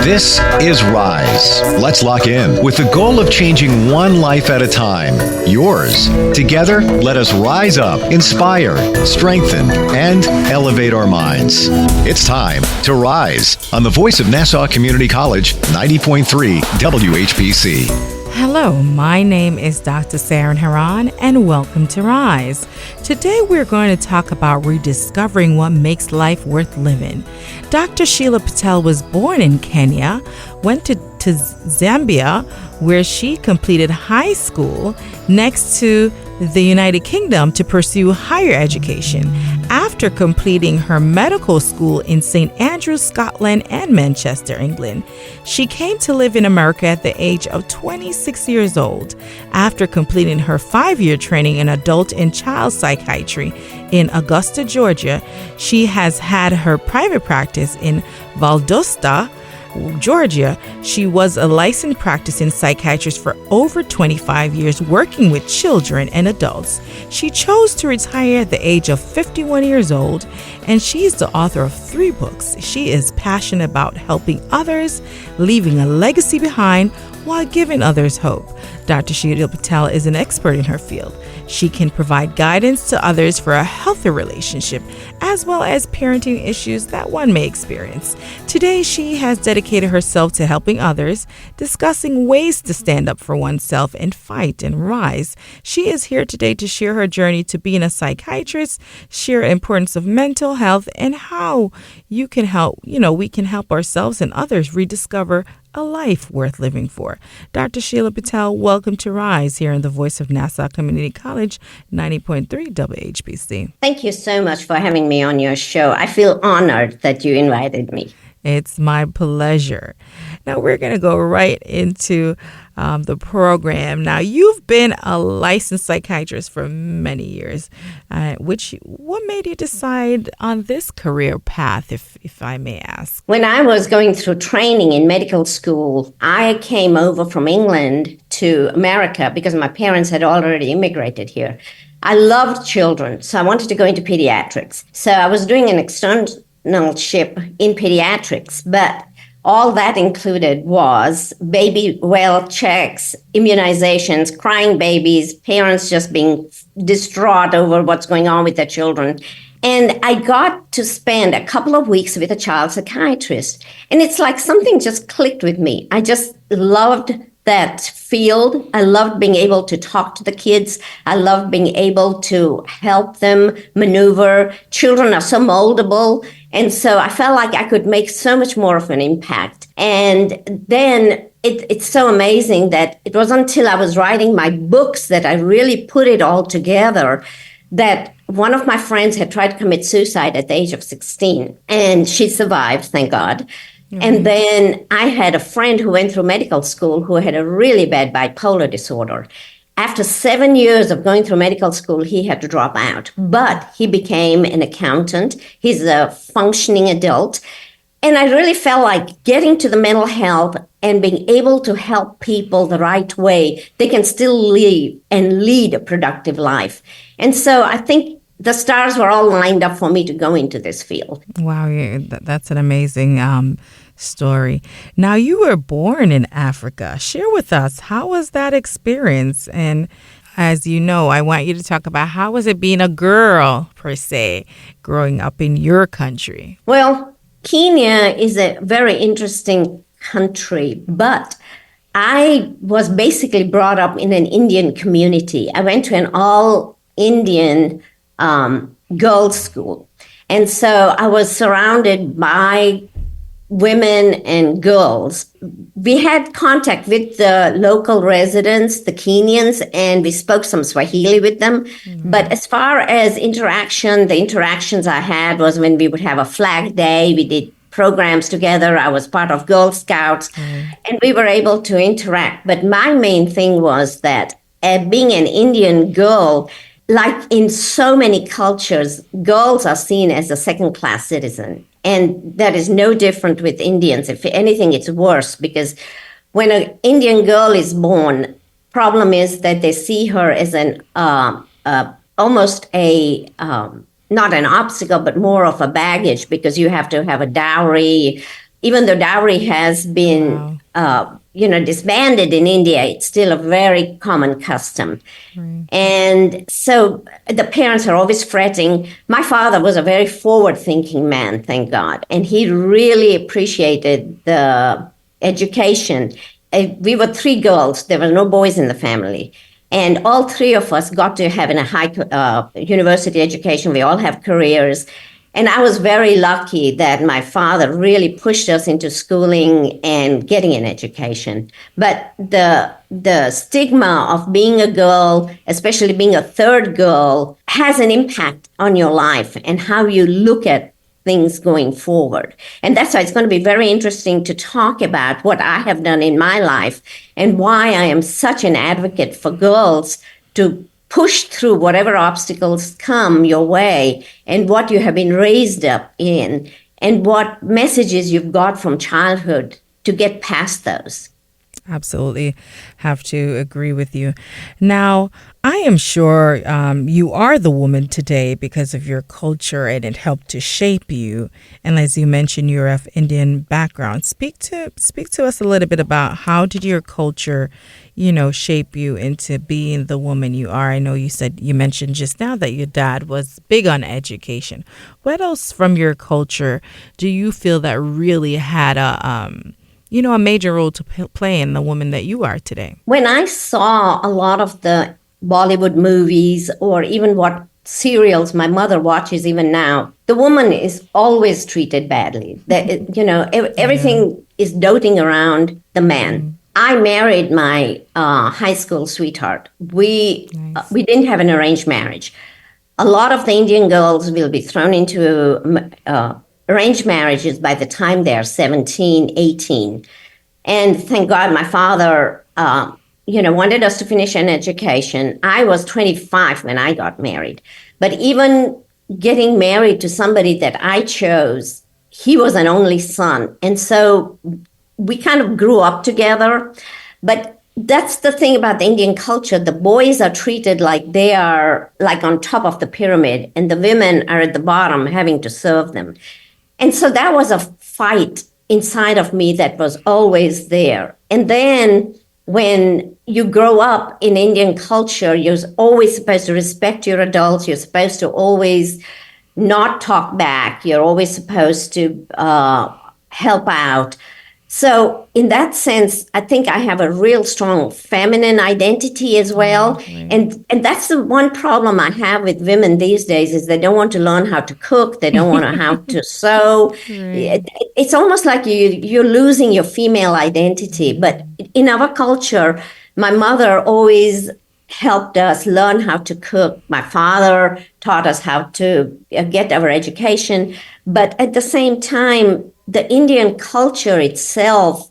This is Rise. Let's lock in with the goal of changing one life at a time. Yours. Together, let us rise up, inspire, strengthen, and elevate our minds. It's time to rise on the voice of Nassau Community College, 90.3 WHPC. Hello, my name is Dr. Saren Haran, and welcome to Rise. Today we're going to talk about rediscovering what makes life worth living. Dr. Sheila Patel was born in Kenya, went to Zambia, where she completed high school, next to the United Kingdom to pursue higher education. After completing her medical school in St. Andrews, Scotland, and Manchester, England, she came to live in America at the age of 26 years old. After completing her 5-year training in adult and child psychiatry in Augusta, Georgia, she has had her private practice in Valdosta, Georgia. She was a licensed practicing psychiatrist for over 25 years, working with children and adults. She chose to retire at the age of 51 years old, and she is the author of 3 books. She is passionate about helping others, leaving a legacy behind while giving others hope. Dr. Sheila Patel is an expert in her field. She can provide guidance to others for a healthy relationship, as well as parenting issues that one may experience. Today, she has dedicated herself to helping others, discussing ways to stand up for oneself and fight and rise. She is here today to share her journey to being a psychiatrist, share the importance of mental health, and how we can help ourselves and others rediscover a life worth living for. Dr. Sheila Patel, welcome to Rise here on the voice of Nassau Community College, 90.3 WHPC. Thank you so much for having me on your show. I feel honored that you invited me. It's my pleasure. Now we're going to go right into the program. Now, you've been a licensed psychiatrist for many years. What made you decide on this career path, if I may ask? When I was going through training in medical school, I came over from England to America because my parents had already immigrated here. I loved children, so I wanted to go into pediatrics. So I was doing an externship in pediatrics, but all that included was baby well checks, immunizations, crying babies, parents just being distraught over what's going on with their children. And I got to spend a couple of weeks with a child psychiatrist. And it's like something just clicked with me. I just loved that field. I loved being able to talk to the kids. I loved being able to help them maneuver. Children are so moldable. And so I felt like I could make so much more of an impact. And then it's so amazing that it was until I was writing my books that I really put it all together, that one of my friends had tried to commit suicide at the age of 16, and she survived, thank God. And then I had a friend who went through medical school who had a really bad bipolar disorder. After 7 years of going through medical school, he had to drop out, but he became an accountant. He's a functioning adult. And I really felt like getting to the mental health and being able to help people the right way, they can still live and lead a productive life. And so I think the stars were all lined up for me to go into this field. Wow, that's an amazing story. Now, you were born in Africa. Share with us, how was that experience? And as you know, I want you to talk about how was it being a girl, per se, growing up in your country? Well, Kenya is a very interesting country, but I was basically brought up in an Indian community. I went to an all-Indian girls' school. And so I was surrounded by women and girls. We had contact with the local residents, the Kenyans, and we spoke some Swahili with them. Mm-hmm. But as far as the interactions I had was when we would have a flag day, we did programs together. I was part of Girl Scouts, and we were able to interact. But my main thing was that being an Indian girl, like in so many cultures, girls are seen as a second-class citizen. And that is no different with Indians. If anything, it's worse, because when an Indian girl is born, problem is that they see her as an almost a not an obstacle, but more of a baggage, because you have to have a dowry, even though dowry has been, Wow. disbanded in India, it's still a very common custom. Right. And so the parents are always fretting. My father was a very forward thinking man, thank God. And he really appreciated the education. We were three girls, there were no boys in the family. And all three of us got to have a high university education. We all have careers. And I was very lucky that my father really pushed us into schooling and getting an education. But the stigma of being a girl, especially being a third girl, has an impact on your life and how you look at things going forward. And that's why it's going to be very interesting to talk about what I have done in my life and why I am such an advocate for girls to push through whatever obstacles come your way and what you have been raised up in and what messages you've got from childhood to get past those. Absolutely have to agree with you. Now, I am sure you are the woman today because of your culture and it helped to shape you. And as you mentioned, you're of Indian background. Speak to us a little bit about how did your culture, shape you into being the woman you are. I know you mentioned just now that your dad was big on education. What else from your culture do you feel that really had a major role to play in the woman that you are today? When I saw a lot of the Bollywood movies or even what serials my mother watches even now, the woman is always treated badly. Everything is doting around the man. I married my high school sweetheart. We didn't have an arranged marriage. A lot of the Indian girls will be thrown into arranged marriages by the time they're 17, 18. And thank God my father, wanted us to finish an education. I was 25 when I got married. But even getting married to somebody that I chose, he was an only son. And so we kind of grew up together. But that's the thing about the Indian culture. The boys are treated like they are like on top of the pyramid, and the women are at the bottom having to serve them. And so that was a fight inside of me that was always there. And then when you grow up in Indian culture, you're always supposed to respect your adults. You're supposed to always not talk back. You're always supposed to help out. So in that sense, I think I have a real strong feminine identity as well. And that's the one problem I have with women these days is they don't want to learn how to cook. They don't want to how to sew. It's almost like you're losing your female identity. But in our culture, my mother always helped us learn how to cook. My father taught us how to get our education. But at the same time, the Indian culture itself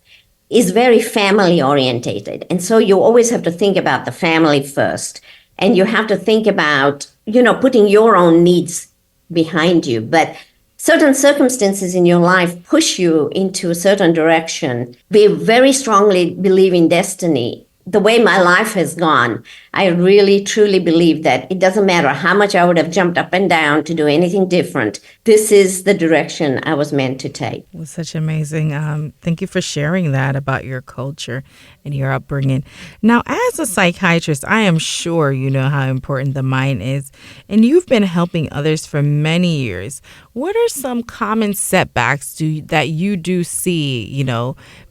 is very family orientated. And so you always have to think about the family first. And you have to think about, putting your own needs behind you. But certain circumstances in your life push you into a certain direction. We very strongly believe in destiny. The way my life has gone, I really, truly believe that it doesn't matter how much I would have jumped up and down to do anything different. This is the direction I was meant to take. It was such amazing. Thank you for sharing that about your culture and your upbringing. Now, as a psychiatrist, I am sure you know how important the mind is, and you've been helping others for many years. What are some common setbacks that you do see,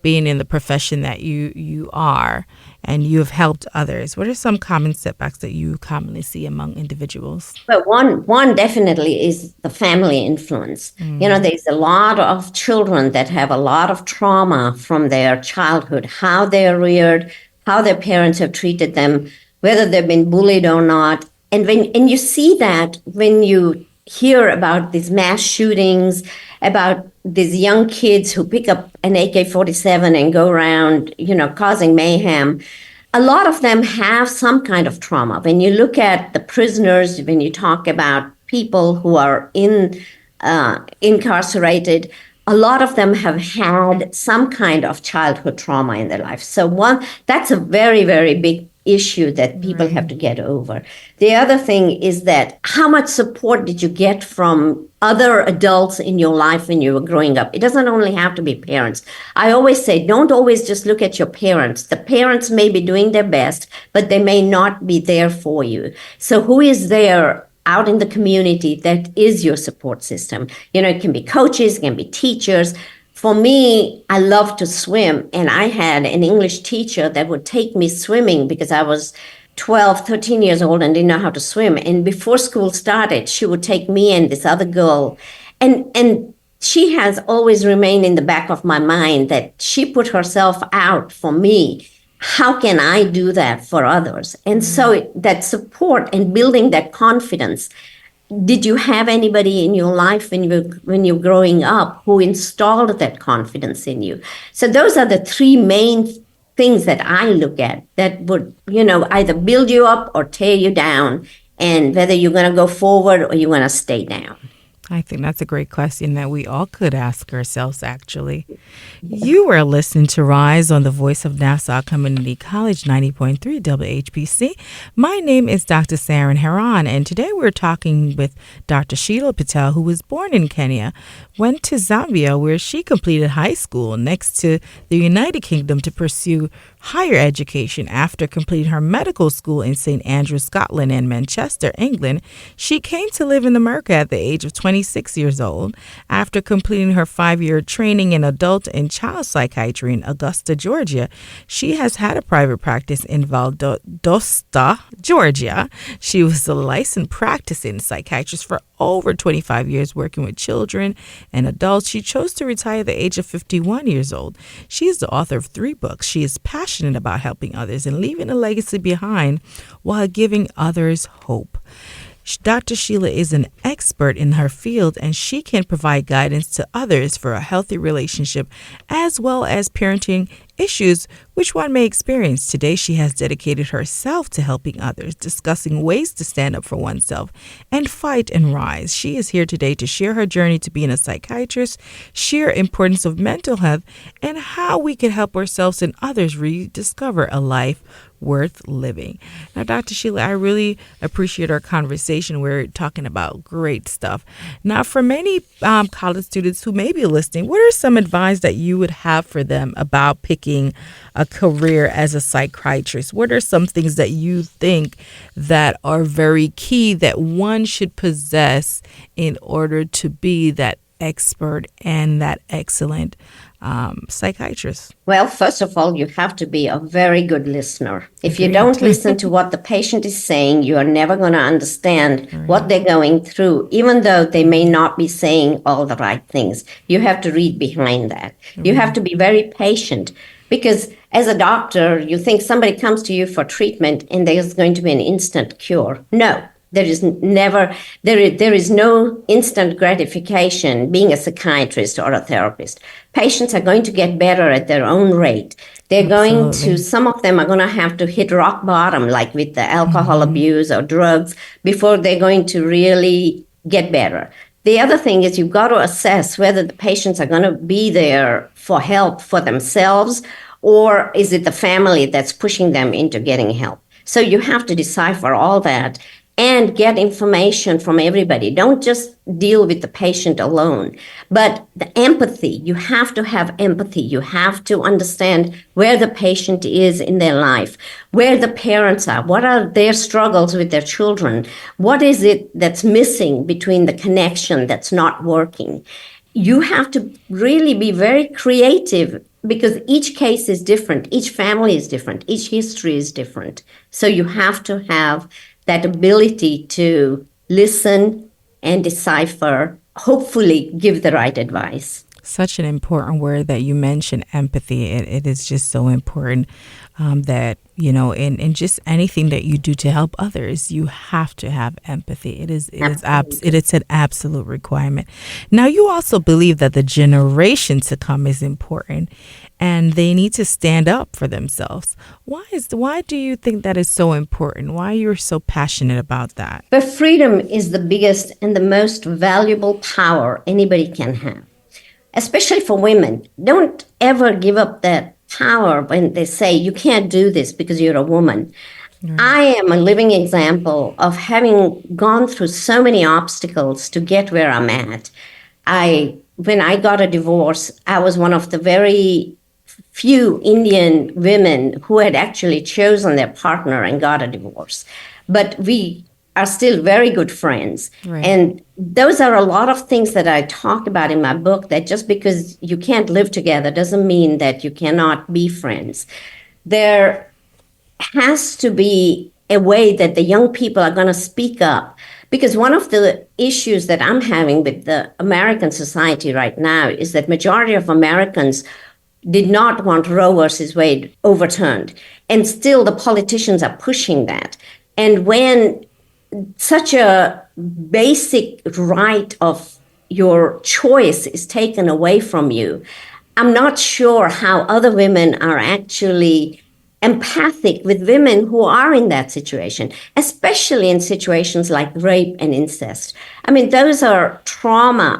being in the profession that you are? And you have helped others. What are some common setbacks that you commonly see among individuals? Well, one definitely is the family influence. There's a lot of children that have a lot of trauma from their childhood, how they're reared, how their parents have treated them, whether they've been bullied or not. And you see that when you hear about these mass shootings, about these young kids who pick up an AK-47 and go around, causing mayhem. A lot of them have some kind of trauma. When you look at the prisoners, when you talk about people who are incarcerated, a lot of them have had some kind of childhood trauma in their life. So that's a very, very big issue that people have to get over. The other thing is that how much support did you get from other adults in your life when you were growing up? It doesn't only have to be parents. I always say, don't always just look at your parents. The parents may be doing their best, but they may not be there for you. So who is there out in the community that is your support system? It can be coaches, it can be teachers. For me, I love to swim, and I had an English teacher that would take me swimming because I was 12, 13 years old and didn't know how to swim. And before school started, she would take me and this other girl. And she has always remained in the back of my mind that she put herself out for me. How can I do that for others? And so that support and building that confidence. Did you have anybody in your life when you're growing up who installed that confidence in you? So those are the three main things that I look at that would, either build you up or tear you down, and whether you're going to go forward or you're going to stay down. I think that's a great question that we all could ask ourselves, actually. You are listening to Rise on the Voice of Nassau Community College 90.3 WHPC. My name is Dr. Saren Haran, and today we're talking with Dr. Sheila Patel, who was born in Kenya, went to Zambia, where she completed high school next to the United Kingdom to pursue higher education. After completing her medical school in St. Andrews, Scotland, and Manchester, England, she came to live in America at the age of 26 years old. After completing her 5-year training in adult and child psychiatry in Augusta, Georgia, she has had a private practice in Valdosta, Georgia. She was a licensed practicing psychiatrist for over 25 years, working with children and adults. She chose to retire at the age of 51 years old. She is the author of 3 books. She is passionate about helping others and leaving a legacy behind while giving others hope. Dr. Sheila is an expert in her field, and she can provide guidance to others for a healthy relationship as well as parenting issues which one may experience. Today, she has dedicated herself to helping others, discussing ways to stand up for oneself and fight and rise. She is here today to share her journey to being a psychiatrist, share importance of mental health, and how we can help ourselves and others rediscover a life worth living. Now, Dr. Sheila, I really appreciate our conversation. We're talking about great stuff. Now, for many college students who may be listening, what are some advice that you would have for them about picking a career as a psychiatrist? What are some things that you think that are very key that one should possess in order to be that expert and that excellent psychiatrist? Well, first of all, you have to be a very good listener. If you don't listen to what the patient is saying, you are never going to understand what they're going through, even though they may not be saying all the right things. You have to read behind that. You have to be very patient, because as a doctor, you think somebody comes to you for treatment and there's going to be an instant cure. No. There is no instant gratification being a psychiatrist or a therapist. Patients are going to get better at their own rate. They're going to, some of them are going to have to hit rock bottom, like with the alcohol abuse or drugs, before they're going to really get better. The other thing is you've got to assess whether the patients are going to be there for help for themselves, or is it the family that's pushing them into getting help. So you have to decipher all that and get information from everybody. Don't just deal with the patient alone. But the empathy, you have to have empathy. You have to understand where the patient is in their life, where the parents are, what are their struggles with their children, what is it that's missing between the connection that's not working. You have to really be very creative, because each case is different, each family is different, each history is different. So you have to have that ability to listen and decipher, hopefully give the right advice. Such an important word that you mentioned, empathy. It is just so important that, in just anything that you do to help others, you have to have empathy. It is an absolute requirement. Now, you also believe that the generation to come is important, and they need to stand up for themselves. Why do you think that is so important? Why you're so passionate about that? But freedom is the biggest and the most valuable power anybody can have, especially for women. Don't ever give up that power when they say you can't do this because you're a woman. I am a living example of having gone through so many obstacles to get where I'm at. When I got a divorce, I was one of the very few Indian women who had actually chosen their partner and got a divorce. But we are still very good friends. Right. And those are a lot of things that I talk about in my book, that just because you can't live together doesn't mean that you cannot be friends. There has to be a way that the young people are going to speak up. Because one of the issues that I'm having with the American society right now is that majority of Americans did not want Roe versus Wade overturned. And still the politicians are pushing that. And when such a basic right of your choice is taken away from you, I'm not sure how other women are actually empathic with women who are in that situation, especially in situations like rape and incest. I mean, those are trauma,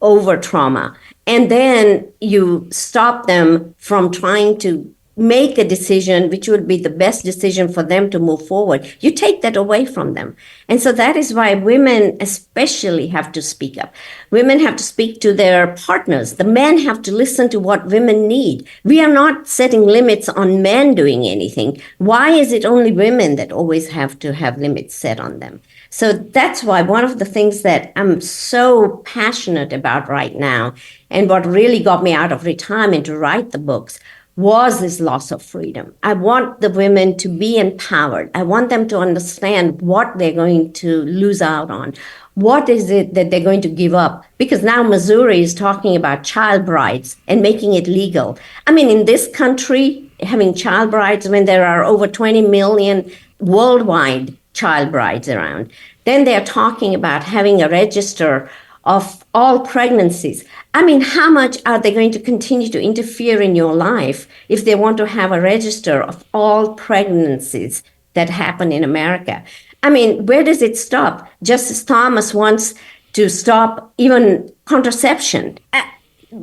over trauma. And then you stop them from trying to make a decision which would be the best decision for them to move forward. You take that away from them. And so that is why women especially have to speak up. Women have to speak to their partners. The men have to listen to what women need. We are not setting limits on men doing anything. Why is it only women that always have to have limits set on them? So that's why one of the things that I'm so passionate about right now, and what really got me out of retirement to write the books, was this loss of freedom. I want the women to be empowered. I want them to understand what they're going to lose out on. What is it that they're going to give up? Because now Missouri is talking about child brides and making it legal. I mean, in this country, having child brides when there are over 20 million worldwide child brides around. Then they're talking about having a register of all pregnancies. I mean, how much are they going to continue to interfere in your life if they want to have a register of all pregnancies that happen in America? I mean, where does it stop? Justice Thomas wants to stop even contraception.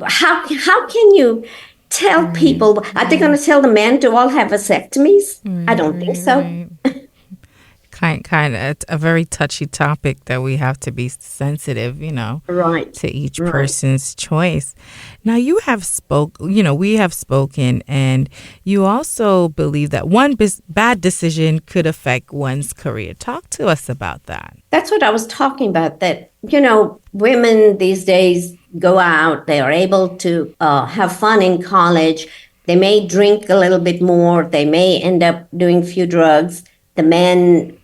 How can you tell people? Are they going to tell the men to all have vasectomies? I don't think so. Kind of a very touchy topic that we have to be sensitive, Right. to each person's choice. Now, we have spoken, and you also believe that one bad decision could affect one's career. Talk to us about that. That's what I was talking about, that, women these days go out, they are able to have fun in college. They may drink a little bit more. They may end up doing a few drugs. The men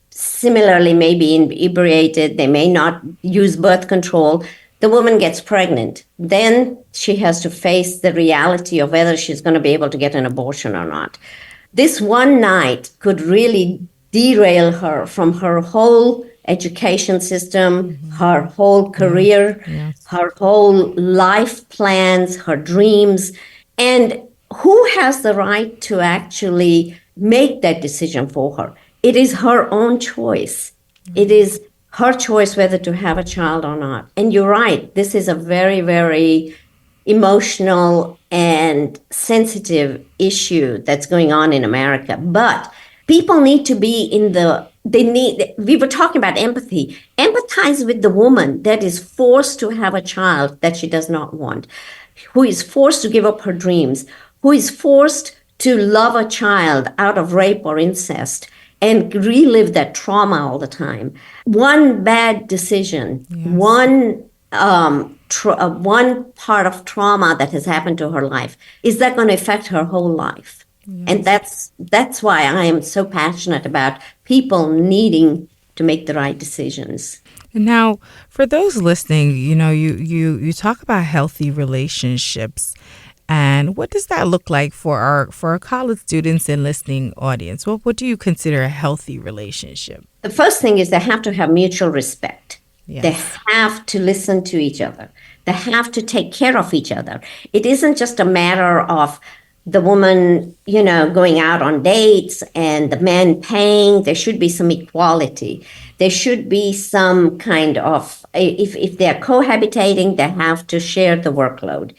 similarly may be inebriated. They may not use birth control. The woman gets pregnant. Then she has to face the reality of whether she's going to be able to get an abortion or not. This one night could really derail her from her whole education system, her whole career, her whole life plans, her dreams. And who has the right to actually make that decision for her? It is her own choice. It is her choice whether to have a child or not. And you're right, this is a very, very emotional and sensitive issue that's going on in America. But people need to be we were talking about empathy. Empathize with the woman that is forced to have a child that she does not want, who is forced to give up her dreams, who is forced to love a child out of rape or incest and relive that trauma all the time. One bad decision, one part of trauma that has happened to her life, is that going to affect her whole life? Yes. And that's why I am so passionate about people needing to make the right decisions. Now, for those listening, you talk about healthy relationships. And what does that look like for our college students and listening audience? What do you consider a healthy relationship? The first thing is they have to have mutual respect. Yes. They have to listen to each other. They have to take care of each other. It isn't just a matter of the woman, going out on dates and the man paying. There should be some equality. There should be some kind of, if they're cohabitating, they have to share the workload.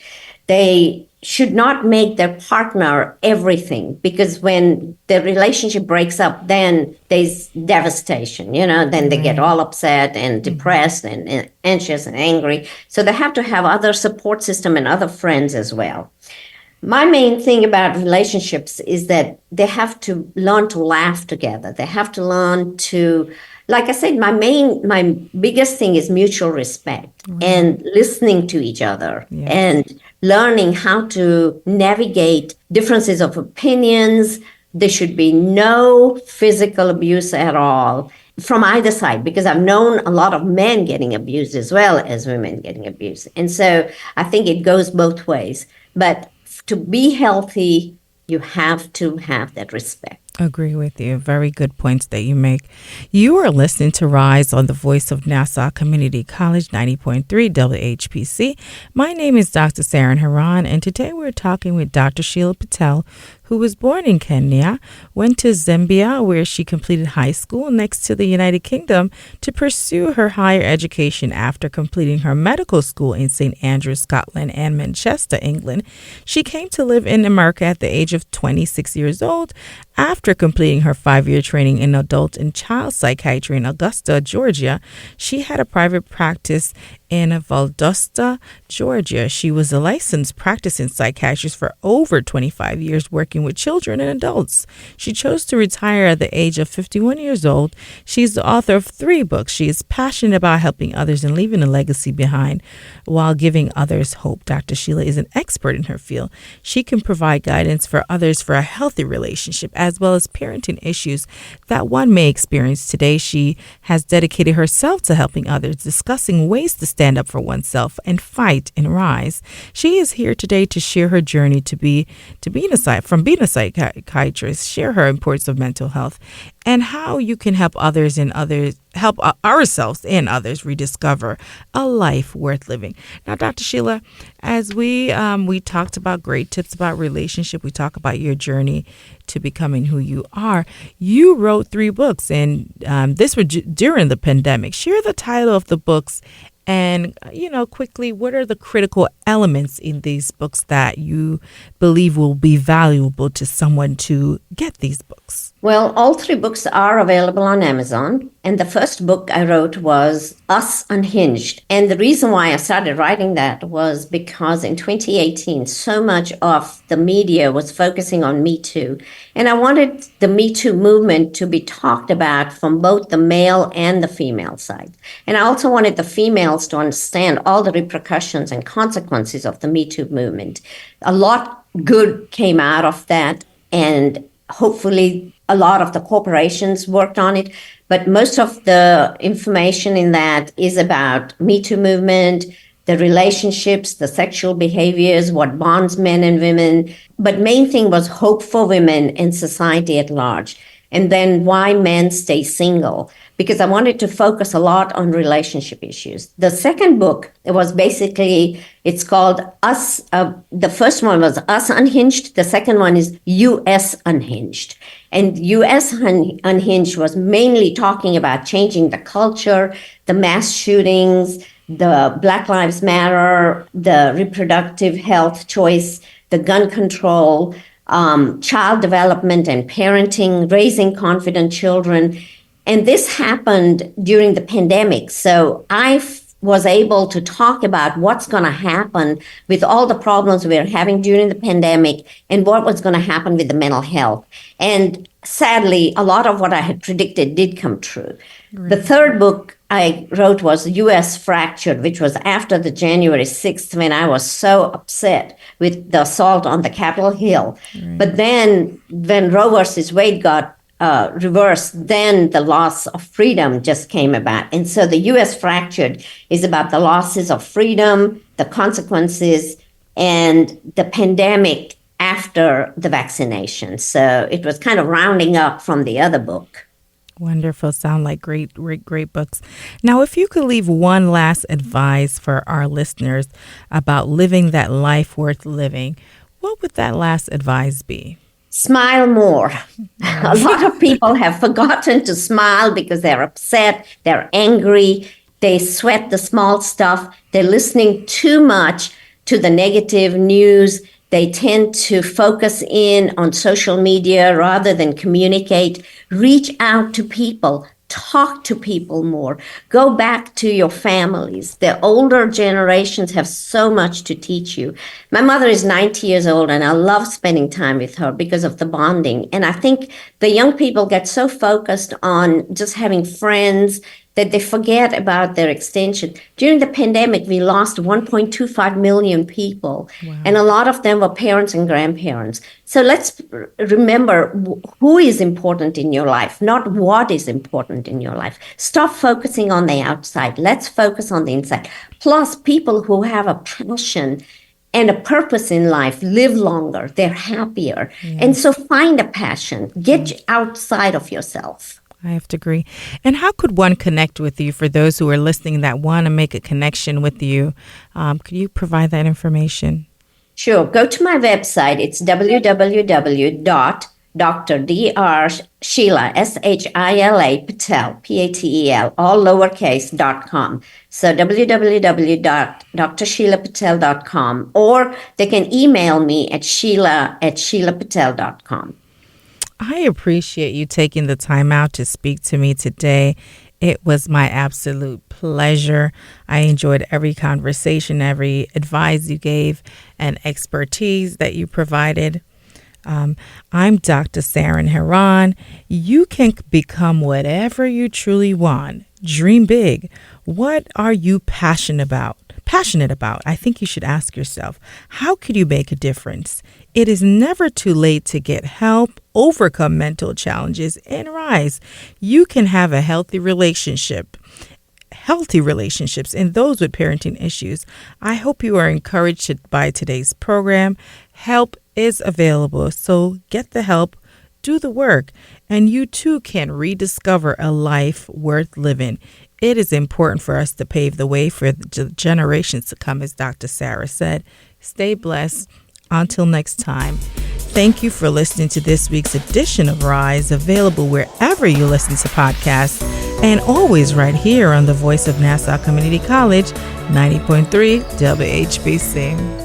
They should not make their partner everything, because when the relationship breaks up, then there's devastation, then they get all upset and depressed and anxious and angry. So they have to have other support system and other friends as well. My main thing about relationships is that they have to learn to laugh together. They have to learn to, like I said, my biggest thing is mutual respect and listening to each other and learning how to navigate differences of opinions. There should be no physical abuse at all from either side, because I've known a lot of men getting abused as well as women getting abused. And so I think it goes both ways. But to be healthy, you have to have that respect. Agree with you. Very good points that you make. You are listening to Rise on the Voice of Nassau Community College, 90.3 WHPC. My name is Dr. Saran Haran, and today we're talking with Dr. Sheila Patel, who was born in Kenya, went to Zambia, where she completed high school next to the United Kingdom, to pursue her higher education after completing her medical school in St. Andrews, Scotland, and Manchester, England. She came to live in America at the age of 26 years old after completing her 5-year training in adult and child psychiatry in Augusta, Georgia. She had a private practice in Valdosta, Georgia. She was a licensed practicing psychiatrist for over 25 years, working with children and adults. She chose to retire at the age of 51 years old. She's the author of 3 books. She is passionate about helping others and leaving a legacy behind while giving others hope. Dr. Sheila is an expert in her field. She can provide guidance for others for a healthy relationship, as well as parenting issues that one may experience. Today, she has dedicated herself to helping others, discussing ways to stand up for oneself and fight and rise. She is here today to share her journey being a psychiatrist, share her importance of mental health, and how you can help ourselves and others rediscover a life worth living. Now, Dr. Sheila, as we talked about great tips about relationship, we talk about your journey to becoming who you are. You wrote 3 books, and this was during the pandemic. Share the title of the books, and quickly, what are the critical elements in these books that you believe will be valuable to someone to get these books? Well, all 3 books are available on Amazon. And the first book I wrote was Us Unhinged. And the reason why I started writing that was because in 2018, so much of the media was focusing on Me Too. And I wanted the Me Too movement to be talked about from both the male and the female side. And I also wanted the females to understand all the repercussions and consequences of the Me Too movement. A lot good came out of that, and hopefully a lot of the corporations worked on it, but most of the information in that is about Me Too movement, the relationships, the sexual behaviors, what bonds men and women. But main thing was hope for women and society at large. And then why men stay single, because I wanted to focus a lot on relationship issues. The second book, it's called Us. The first one was Us Unhinged. The second one is U.S. Unhinged. And U.S. Unhinged was mainly talking about changing the culture, the mass shootings, the Black Lives Matter, the reproductive health choice, the gun control, child development and parenting, raising confident children. And this happened during the pandemic. So I was able to talk about what's going to happen with all the problems we were having during the pandemic and what was going to happen with the mental health. And sadly, a lot of what I had predicted did come true. Right. The third book I wrote was U.S. Fractured, which was after the January 6th, when I was so upset with the assault on the Capitol Hill. Right. But then when Roe versus Wade got reversed, then the loss of freedom just came about. And so the U.S. Fractured is about the losses of freedom, the consequences, and the pandemic after the vaccination. So it was kind of rounding up from the other book. Wonderful. Sound like great books. Now, if you could leave one last advice for our listeners about living that life worth living, what would that last advice be? Smile more. A lot of people have forgotten to smile because they're upset, they're angry, they sweat the small stuff, they're listening too much to the negative news. They tend to focus in on social media rather than communicate. Reach out to people. Talk to people more. Go back to your families. The older generations have so much to teach you. My mother is 90 years old, and I love spending time with her because of the bonding. And I think the young people get so focused on just having friends that they forget about their extension. During the pandemic, we lost 1.25 million people, and a lot of them were parents and grandparents. So let's remember who is important in your life, not what is important in your life. Stop focusing on the outside. Let's focus on the inside. Plus, people who have a passion and a purpose in life live longer. They're happier. And so find a passion. Get outside of yourself. I have to agree. And how could one connect with you for those who are listening that want to make a connection with you? Could you provide that information? Sure. Go to my website. It's www.dr.Sheila, S-H-I-L-A, Patel, P-A-T-E-L, all lowercase.com. So www.drsheilappatel.com, or they can email me at sheila@sheilapatel.com. I appreciate you taking the time out to speak to me today. It was my absolute pleasure. I enjoyed every conversation, every advice you gave, and expertise that you provided. I'm Dr. Saren Haran. You can become whatever you truly want. Dream big. What are you passionate about? I think you should ask yourself, how could you make a difference? It is never too late to get help, overcome mental challenges, and rise. You can have a healthy relationships and those with parenting issues. I hope you are encouraged by today's program. Help is available, so get the help, do the work, and you too can rediscover a life worth living. It is important for us to pave the way for the generations to come, as Dr. Sarah said. Stay blessed. Until next time. Thank you for listening to this week's edition of Rise, available wherever you listen to podcasts, and always right here on the Voice of Nassau Community College, 90.3 WHPC.